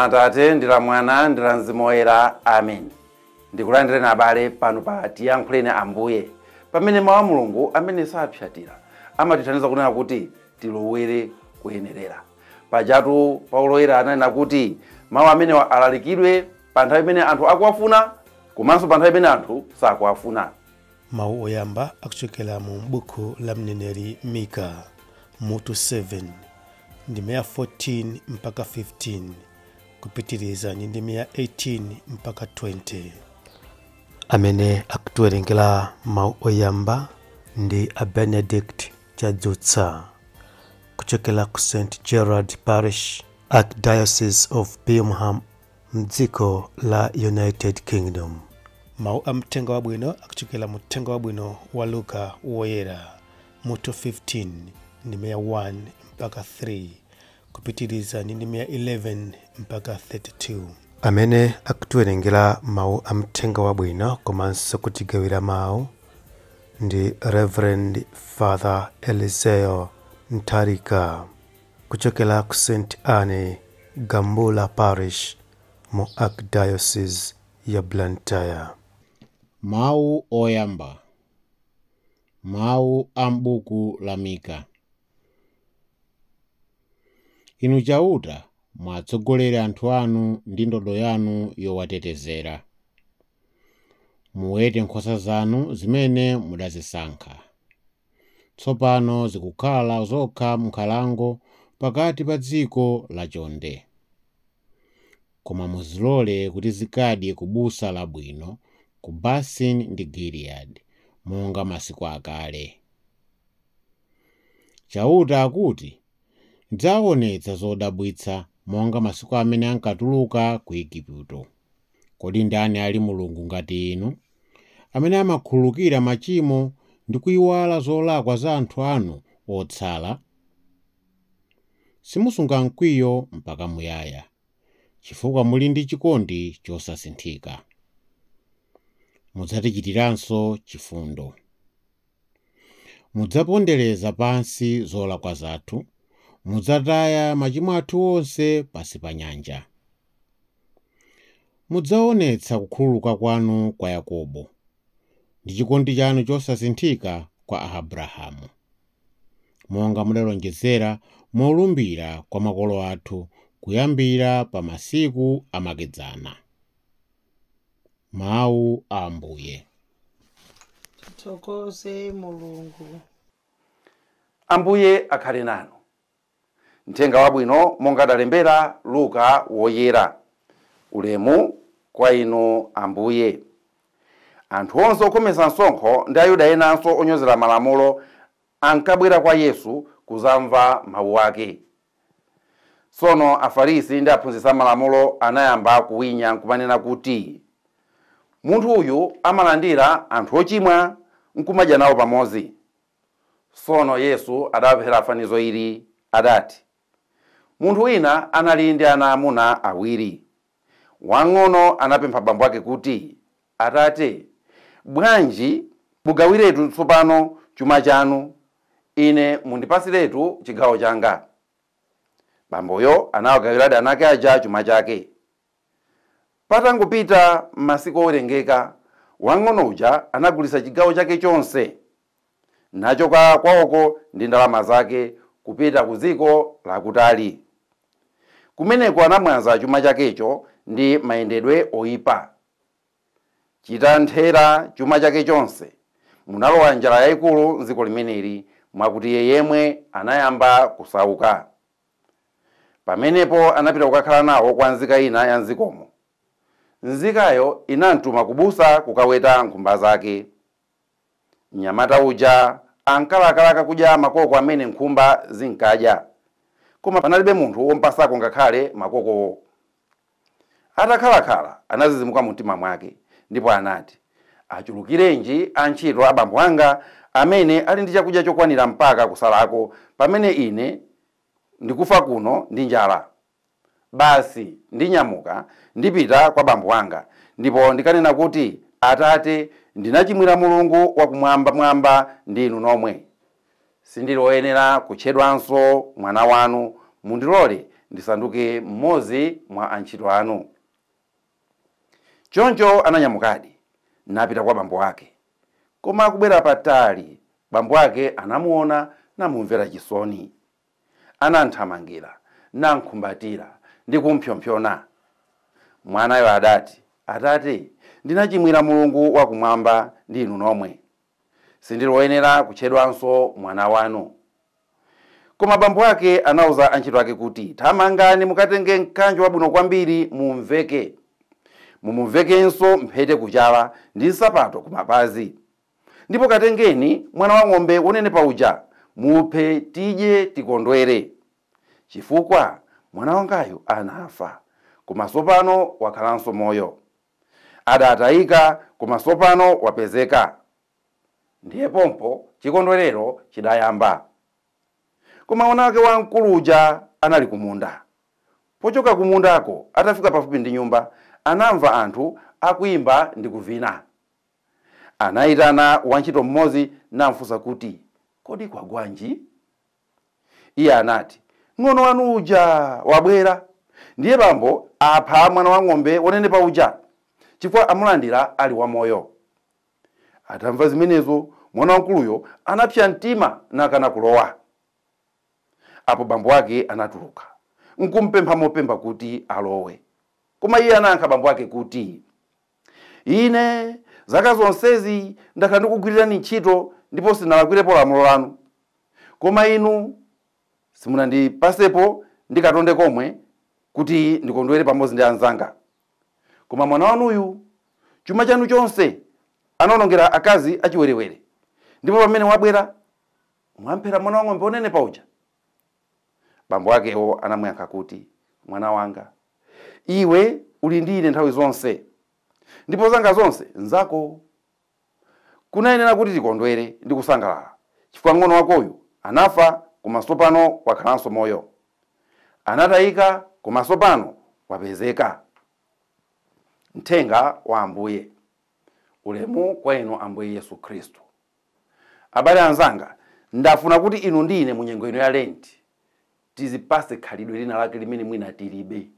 la Atate ndi la Mwana ndi la Mzimu Woyera. Amen. Ndikulandireni abale pano pa Tiyankhuleni Ambuye, pamene mawu a Mulungu amene sapsatira amatithandiza kunena kuti tilowere kuyenerera. Pajatu Paulo oyera ananena kuti mawu amene alalikidwe pa nthawi imene anthu akuwafuna komanso pa nthawi imene anthu sakuwafuna. Mawu oyamba akuchokera mu buku la mneneri Mika mutu 7 ndime ya 14 mpaka 15 kupitiriza ndi ndime ya 18 mpaka 20. Amene akutiwerengera mawu oyamba ndi a Benedict Chadzutsa kuchokera ku St. Gerard Parish, Archdiocese of Birmingham, mdziko la United Kingdom. Mawu amtenga wabwino akuchokera mu mtenga wabwino wa Luka woyera mutu 15 ndime ya 1 mpaka 3 kupitiriza ndi ndime ya 11 mpaka 32. Amene akutiwerengera mawu amtenga wabwino komanso kutigawira mawu ndi Reverend Father Eliseo Ntarika kuchokera ku St. Anne Gambula Parish mu Archdiocese ya Blantyre. Mawu oyamba. Mawu a m'buku la Mika. Inu chauta mwatsogolera anthu anu ndi ndodo yanu yowatetezera. Muwete nkhosa zanu zimene mudazisankha. Tsopano zikukhala zokha m'nkhalango pakati pa dziko lachonde. Koma muzilole kuti zikadye ku busa labwino ku Basani ndi Giliyadi monga masiku akale. Chauta akuti ndidzaonetsa zodabwitsa monga masiku amene ankatuluka ku Igupto. Kodi ndani ali Mulungu ngati inu, amene amakhululukira machimo ndi kuyiwala zolakwa za anthu anu otsala? Simusunga mkwiyo mpaka muyaya, chifukwa muli ndi chikondi chosasinthika. Mudzatichitiranso chifundo. Mudzapondereza pansi zolakwa zathu, mudzataya machimo athu onse pansi pa nyanja. Mudzaonetsa kukhululuka kwanu kwa Yakobo ndi chikondi chanu chosasinthika kwa Abrahamu, monga mudalonjezera molumbira kwa makolo athu kuyambira pa masiku amakedzana. Mawu a Ambuye. Tithokoze Mulungu. Ambuye akhale nanu. Mthenga wabwino monga adalembera Luka woyera. Ulemu kwa inu Ambuye. Anthu onse okhomesa msonkho ndi Ayuda enanso onyozera malamulo ankabwera kwa Yesu kuzamva mawu ake. Tsono Afarisi ndi aphunzitsi amalamulo anayamba kuwinya nkumanena kuti munthu uyu amalandira anthu ochimwa nkumadya nawo pamodzi. Tsono Yesu adawaphera fanizo ili adati, munthu wina anali ndi ana amuna awiri. Wang'ono anapempha bambo ake kuti, Atate, bwanji mugawiretu tsopano chuma chanu, ine mundipasiretu chigawo changa. Bamboyo anawagawiradi anake aja chuma chake. Patangopita masiku owerengeka, wang'ono uja anagulitsa chigawo chake chonse, nachoka kwawoko ndi ndalama zake kupita ku dziko lakutali. Kumeneko anamwaza chuma chakecho ndi mayendedwe oyipa. Chitanthera chuma chake chonse, munalowa njala yayikulu m'dziko limeneli, mwakuti iye yemwe anayamba kusauka. Pamenepo anapita kukakhala nawo kwa nzika ina ya m'dzikomo. Nzikayo inamtuma kubusa kukaweta nkhumba zake. Mnyamata uja ankalakalaka kudya makoko amene nkhumba zinkadya, koma panalibe munthu wompasako ngakhale makokowo. Atakhalakhala anazizimuka mu mtima mwake, ndipo anati, achulukirenji antchito a bambo anga amene ali ndi chakudya chokwanira mpaka kusalako, pamene ine ndikufa kuno ndi njala. Basi ndinyamuka ndipita kwa bambo anga, ndipo ndikanena kuti, Atate, ndinachimwira Mulungu wakumwamba ndi inu nomwe. Sindili woyenera kutchedwanso mwana wanu, mundilole ndisanduke mmodzi mwa antchito anu. Choncho ananyamukadi napita kwa bambo ake. Koma akubwera patali, bambo ake anamuona namumvera chisoni. Anamthamangira, namkhumbatira ndi kumpsopsona. Mwanayo adati, Atate, ndinachimwira Mulungu wakumwamba ndi inu nomwe. Sindili woyenera kutchedwanso mwana wanu. Koma bambo ake anauza antchito ake kuti, thamangani mukatenge mkanjo wabwino kwambiri mumveke. Mumumvekenso mphete kuchala ndi nsapato kumapazi. Ndipo katengeni mwana wa ng'ombe wonenepa uja, muphe tidye tikondwere. Chifukwa mwana wangayo anafa, koma tsopano wakhalanso moyo. Adatayika, koma tsopano wapezeka. Ndiye pompo chikondwerero chidayamba. Koma mwana wake wamkulu uja anali kumunda. Pochoka kumundako, atafika pafupi ndi nyumba, anamva anthu akuimba ndi kuvina. Anayitana wantchito mmodzi namfunsa kuti, kodi kwagwanji? Iye anati, ng'ono wanu uja wabwera. Ndiye bambo apha mwana wa ng'ombe wonenepa uja, chifukwa amulandira ali wamoyo. Atamva zimenezo, mwana wamkuluyo anapsa mtima nakana kulowa. Apo bambo wake anatuluka, nkumpempha mopempha kuti alowe. Koma iye anayankha bambo wake kuti, ine zaka zonsezi ndakhala ndikugwirirani ntchito ndipo sinalakwirepo lamulo lanu. Koma inu simunandipasepo ndikatonde komwe kuti ndikondwere pamodzi ndi anzanga. Koma mwana wanuyu chuma chanu chonse anaonongera akazi achiwerewere. Ndipo pamene wabwera mwamphera mwana wa ng'ombe wonenepa uja. Bambo wakewo anamuyankha kuti, mwana wanga, iwe uli ndi ine nthawi zonse, ndipo zanga zonse nzako. Kunayenera kuti tikondwere ndi kusangalala, chifukwa ng'ono wakoyu anafa, koma tsopano wakhalanso moyo. Anatayika, koma tsopano wapezeka. Mthenga wa Ambuye. Ulemu kwa inu Ambuye Yesu Khristu. Abale anzanga, ndafuna kuti inu ndi ine munyengo ino ya Lenti tizipase khalidwe lina lake limene mwina tilibe.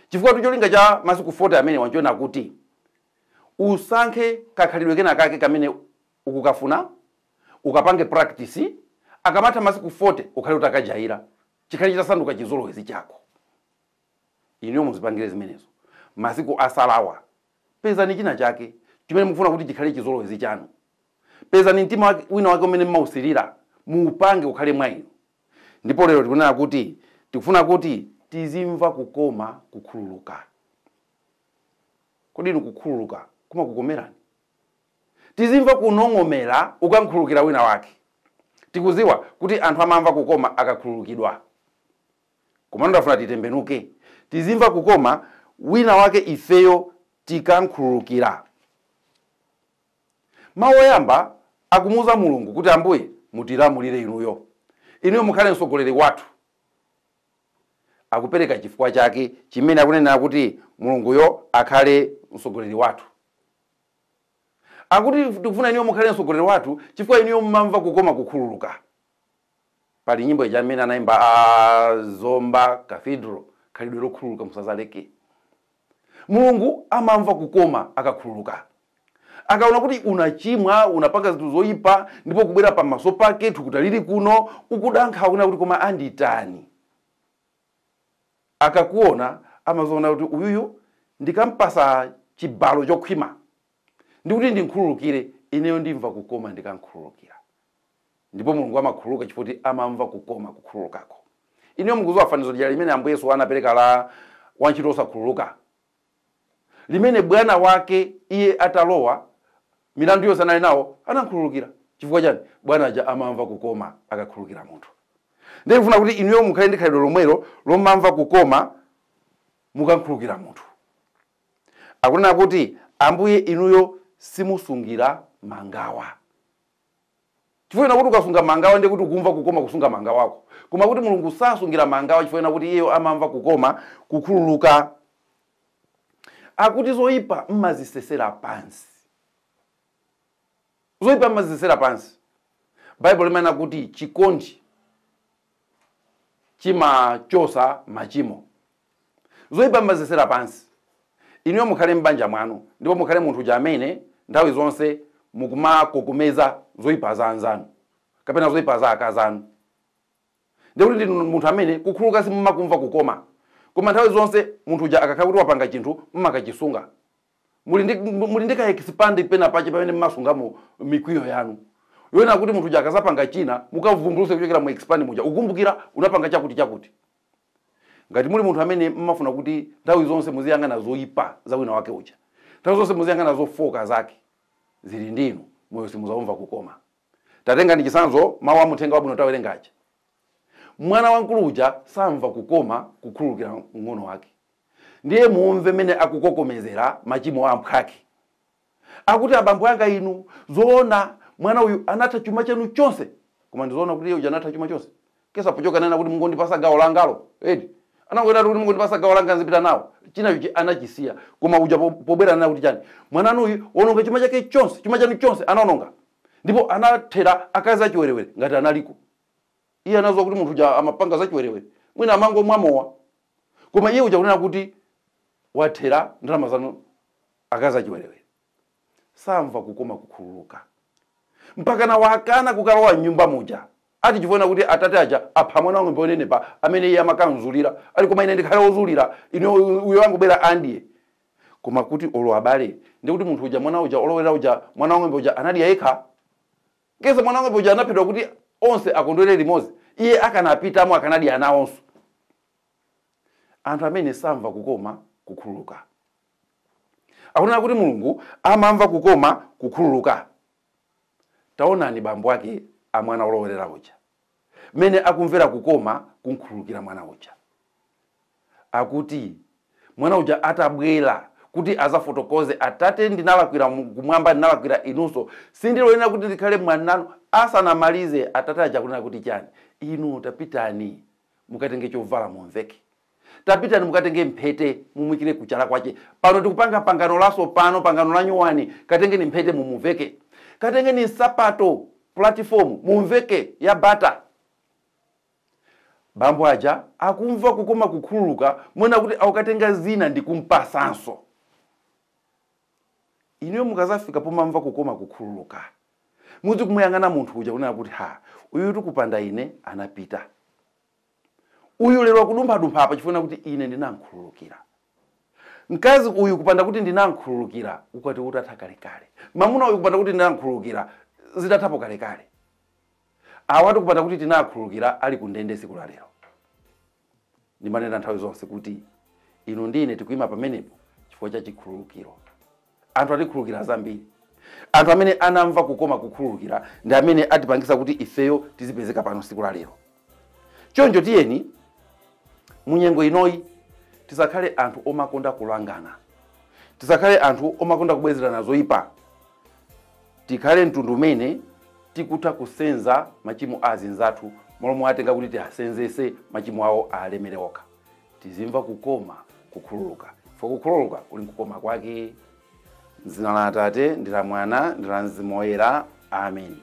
Chifukwa tucholinga cha masiku 40 amene wanchiona kuti usankhe kakhalidwe kena kake kamene ukukafuna, ukapange practice, akamata masiku 40 ukhale utakajaira, chikhali chitasanduka chizolowezi chako. Inu muzipangire zimenezo. Masiku asalawa, pezani china chake chimene mukufuna kuti chikhale chizolowezi chanu. Pezani mtima wina wake umene mmausirira, muupange ukhale mwa inu. Ndipo lero tikunena kuti tikufuna kuti tizimva kukoma kukhululuka. Kodi inu kukhululuka kumakukomerani? Tizimva kunong'omera ukankhululukira wina wake. Tikuziwa kuti anthu amamva kukoma akakhululukidwa. Koma ndafuna titembenuke, tizimva kukoma wina wake ifeyo tikankhululukira. Mawu oyamba akumuza Mulungu kuti Ambuye mutilamulire inuyo. Inuyo mukhale mtsogoleri wathu. Akupereka chifukwa chake chimene akunena kuti Mulunguyo akhale mtsogoleri wathu. Akuti tikufuna inuyo mukhale mtsogoleri wathu chifukwa inuyo mmamva kukoma kukhululuka. Pali nyimbo ija imene anaimba Zomba Cathedral, khalidwe lokhululuka musazaleke. Mulungu amamva kukoma akakhululuka. Akaona kuti unachimwa, unapanga zinthu zoyipa, ndipo kubwera pamaso pake tukutaliri kuno, ukudankha akuna kuti koma anditani. Akakuona amazoona kuti uyuyu ndikampasa chibalo chokhwima, ndikuti ndinkhululukire, ineyo ndimva kukoma ndikankhululukira. Ndipo Mulungu amakhululuka chifukwa amamva kukoma kukhululukako. Ineyo mukuziwa fanizo lija limene Ambuye Yesu anapereka la wantchito osakhululuka. Limene bwana wake iye atalowa milandu yonse anali nawo anakhululukira. Chifukwa chani? Bwana aja amamva kukoma akakhululukira munthu. Ndiye ndifuna kuti inuyo mukhale ndi khalidwe lomwelo lomamva kukoma mukankhululukira munthu. Akunena kuti Ambuye inuyo simusungira mangawa. Chifukwa kuti ukasunga mangawa ndiye kuti ukumva kukoma kusunga mangawa wako. Koma kuti Mulungu sasungira mangawa chifukwa kuti iyeyo amamva kukoma kukhululuka. Akuti zoyipa mmazisesera pansi. Zoyipa mmazisesera pansi. Bible imene kuti chikondi chimachosa machimo. Zoyipa mbazesera pansi. Inuyo mukhale mbanja mwanu ndipo mukhale munthu uja amene nthawi zonse mukumakokomeza zoyipa za anzanu kapena zoyipa za akazanu. Ndikuti ndi munthu amene kukhululuka simumakumva kukoma. Koma nthawi zonse munthu uja akakhala kuti wapanga chinthu mmakachisunga. Muli ndi ka expand pena pache pamene mmasungamo mikwiyo yanu. Yona kuti munthu uja akazapanga china mukavumbuluse kuchokera mu expand muja ukumbukira unapanga chakuti. Ngati muli munthu amene mmafuna kuti nthawi zonse muziyang'ana zoyipa za wina wake uja, nthawi zonse muziyang'ana zofoka zake, zili ndinu moyo simuzamva kukoma. Tatenga ndi chisanzo mawu amuthenga wabwino tawerengachi. Mwana wankulu uja samva kukoma kukhululukira mng'ono wake. Ndiye muumve mene akukokomezera machimo a mphwake. Akuti abambo anga inu zoona mwana uyu anatha chuma chanu chonse. Koma ndizoona kuti uja anatha chuma chonse. Kesa pochoka nena kuti mungondipasa gawo langalo. Edi. Anangoenda kuti mungondipasa gawo langa nzipita nawo. China ichi anachisiya. Koma uja pobwera nena kuti chani. Mwana uyu wononga chuma chake chonse, chuma chanu chonse anaononga. Ndipo anathera akazi achiwerewere ngati analiko. Iye anazo kuti munthu uja amapanga za chiwerewere. Mwina amango mwamowa. Koma iye uja kunena kuti wathera ndalama zanu akazi achiwerewere. Samva kukoma kukhululuka. Mpaka na wakana kukalowa nyumba muja. Ati chifuna kuti atate aja apha mwana wangu mbonene pa amene iye amakanzulira. Ali koma ine ndikhale ozulira ino uyo wangu bera andiye. Koma kuti olo abale ndikuti munthu uja mwana uja olowera uja mwana wangu uja anadi yekha. Kesa mwana wangu uja anaphedwa kuti onse akondwere limodzi. Iye akanapita mu akanadi anawonso. Anthu amene samva kukoma kukhululuka. Akunena kuti Mulungu amamva kukoma kukhululuka. Taonani bambo ake a mwana olowera uja. Mene akumvera kukoma kunkhululukira mwana uja. Akuti mwana uja atabwera kuti azafotokoze atate ndinalakwira kumwamba ndinalakwira inunso sindiloyenera kuti ndikhale mwananu asanamalize atate aja kunena kuti chani inu tapitani mukatenge chovala mumveke. Tapitani mukatenge mphete mumwikire kuchala kwache. Pano tikupanga pangano laso pano pangano la nyuwani katenge ni mphete mumuveke. Katenge ni sapato platform mumveke ya bata. Bambo aja akumva kukoma kukhululuka mwena kuti aukatenga zina ndikumpasanso. Iniyo mukazafika pomamva kukoma kukhululuka. Muzi kumuyang'ana munthu uja kunena kuti uyu tikupanda ine anapita. Uyu lero kudumba apa chifuna kuti ine ndinankhululukira. Mkazi uyu kupanda kuti ndinankhululukira ukwati utatha kale. Mamuna uyu kupanda kuti ndinankhululukira zitathapo kale. Awatu kupanda kuti tinakhululukira ali kundende siku la lero. Ndimanena nthawi zonse kuti inu ndine tikuyima pamenepo chifukwa cha chikhululukiro. Anthu atikhululukira zambiri. Anthu amene anamva kukoma kukhululukira ndi amene atipangisa kuti ifeyo tizipezeka pano siku la lero. Choncho tiyeni munyengo inoyi tisakhale anthu omakonda kulangana. Tisakhale anthu omakonda kubwezerana zoyipa. Tikhale mtundu umene tikutha kusenza machimo a anzathu molomo atenga kuti tiasenzese machimo awo alemere okha. Tizimva kukoma kukhululuka. Kukhululuka kuli kukoma kwake. M'dzina la Atate ndi la Mwana ndi la Mzimu Woyera. Amen.